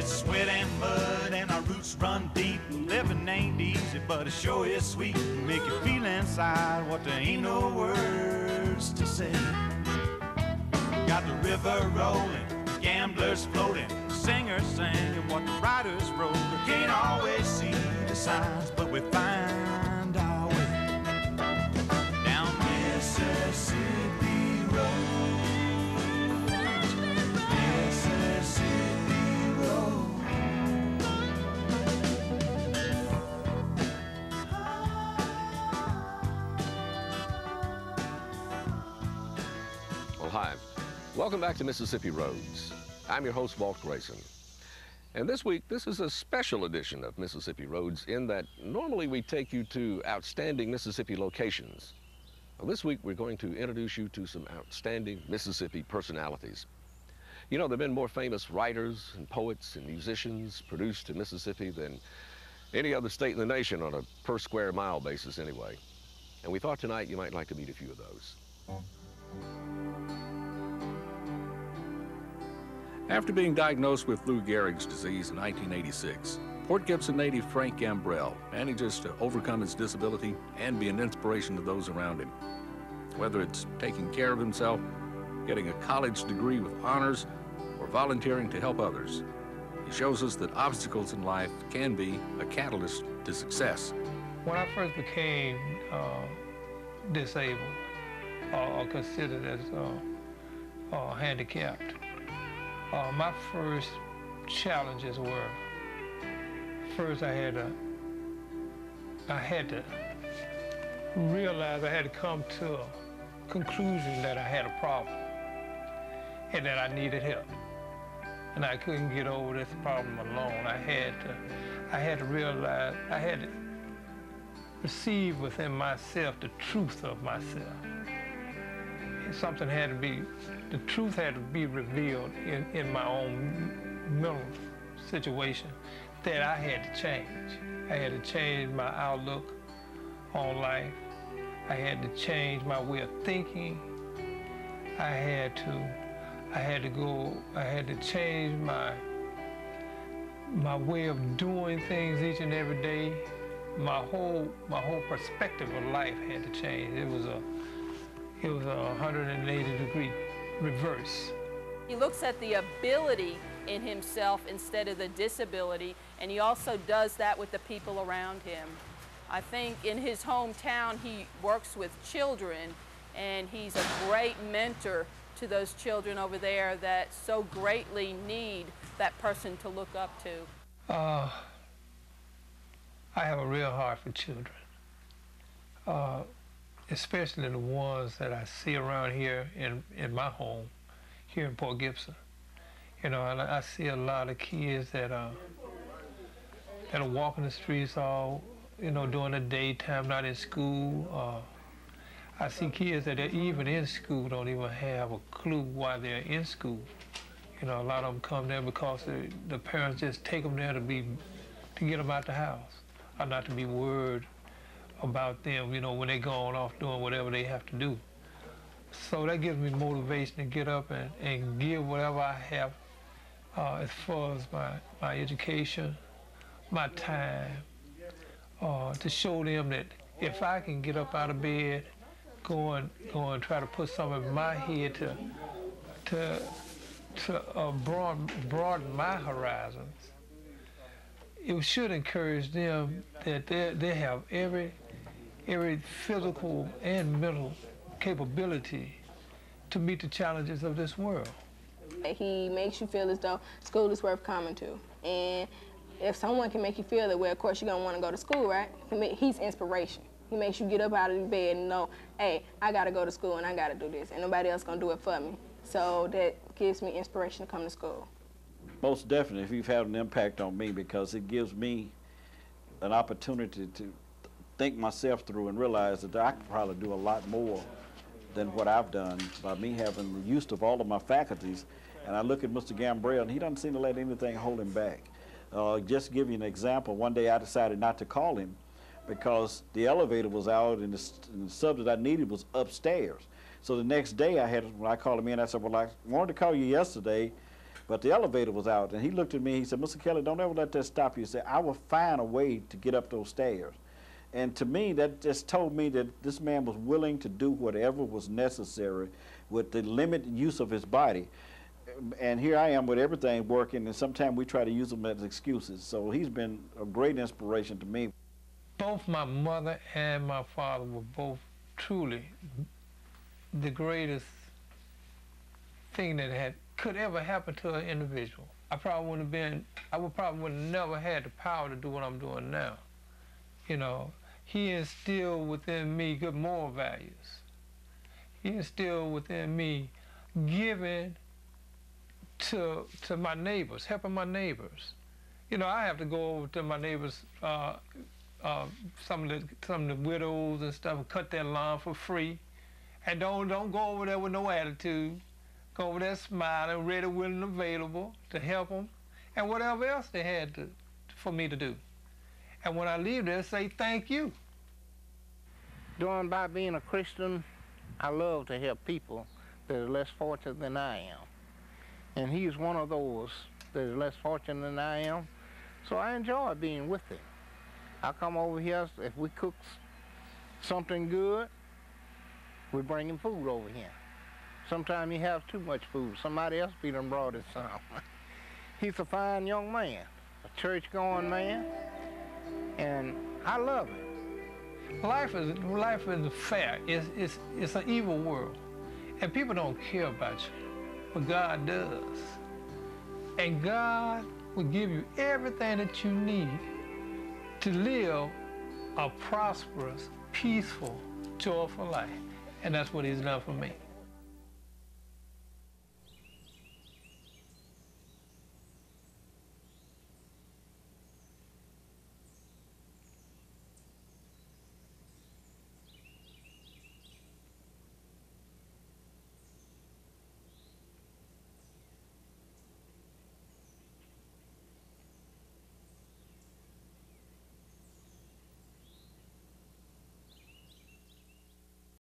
It's sweat and mud and our roots run deep. Living ain't easy, but it sure is sweet. Make you feel inside what there ain't no words to say. Got the river rolling, gamblers floating, singers singing what the writers wrote. We can't always see the signs, but we find our way down Mississippi Road. Mississippi Road. Well, hi. Welcome back to Mississippi Roads. I'm your host, Walt Grayson. And this week, this is a special edition of Mississippi Roads in that normally we take you to outstanding Mississippi locations. Well, this week, we're going to introduce you to some outstanding Mississippi personalities. You know, there have been more famous writers and poets and musicians produced in Mississippi than any other state in the nation on a per square mile basis anyway. And we thought tonight you might like to meet a few of those. After being diagnosed with Lou Gehrig's disease in 1986, Port Gibson native Frank Gambrell manages to overcome his disability and be an inspiration to those around him. Whether it's taking care of himself, getting a college degree with honors, or volunteering to help others, he shows us that obstacles in life can be a catalyst to success. When I first became disabled or considered as handicapped, my first challenges were, first I had to realize, I had to come to a conclusion that I had a problem and that I needed help. And I couldn't get over this problem alone. I had to realize, I had to receive within myself the truth of myself. Something had to be, the truth had to be revealed in my own mental situation that I had to change. I had to change my outlook on life. I had to change my way of thinking. I had to change my way of doing things each and every day. My whole perspective of life had to change. It was a 180-degree reverse. He looks at the ability in himself instead of the disability, and he also does that with the people around him. I think in his hometown he works with children, and he's a great mentor to those children over there that so greatly need that person to look up to. I have a real heart for children. Especially the ones that I see around here in my home, here in Port Gibson. You know, and I see a lot of kids that are walking the streets all, you know, during the daytime, not in school. I see kids that are even in school don't even have a clue why they're in school. You know, a lot of them come there because the parents just take them there to get them out the house, or not to be worried about them, you know, when they're going off doing whatever they have to do. So that gives me motivation to get up and give whatever I have as far as my education, my time, to show them that if I can get up out of bed, go and try to put some of my head to broaden my horizons, it should encourage them that they have every physical and mental capability to meet the challenges of this world. He makes you feel as though school is worth coming to. And if someone can make you feel that way, of course you're gonna wanna go to school, right? He's inspiration. He makes you get up out of the bed and know, hey, I gotta go to school and I gotta do this, and nobody else gonna do it for me. So that gives me inspiration to come to school. Most definitely, you've had an impact on me because it gives me an opportunity to think myself through and realize that I could probably do a lot more than what I've done by me having the use of all of my faculties. And I look at Mr. Gambrell, and he doesn't seem to let anything hold him back. Just to give you an example, one day I decided not to call him because the elevator was out and the sub that I needed was upstairs. So the next day when I called him in, I said, well, I wanted to call you yesterday, But the elevator was out, and he looked at me, he said, Mr. Kelly, don't ever let that stop you. He said, I will find a way to get up those stairs. And to me, that just told me that this man was willing to do whatever was necessary with the limited use of his body. And here I am with everything working, and sometimes we try to use them as excuses. So he's been a great inspiration to me. Both my mother and my father were both truly the greatest thing that could ever happen to an individual. I would probably would have never had the power to do what I'm doing now. You know, he instilled within me good moral values. He instilled within me giving to my neighbors, helping my neighbors. You know, I have to go over to my neighbors, some of the widows and stuff, and cut their lawn for free. And don't go over there with no attitude. Go over there smiling, ready, willing, available to help them, and whatever else they had for me to do. And when I leave there, say thank you. Doing by being a Christian, I love to help people that are less fortunate than I am. And he's one of those that is less fortunate than I am, so I enjoy being with him. I come over here, if we cook something good, we bring him food over here. Sometimes he has too much food. Somebody else be done brought it some. He's a fine young man, a church-going man, and I love it. Life isn't fair. It's an evil world, and people don't care about you, but God does. And God will give you everything that you need to live a prosperous, peaceful, joyful life, and that's what He's done for me.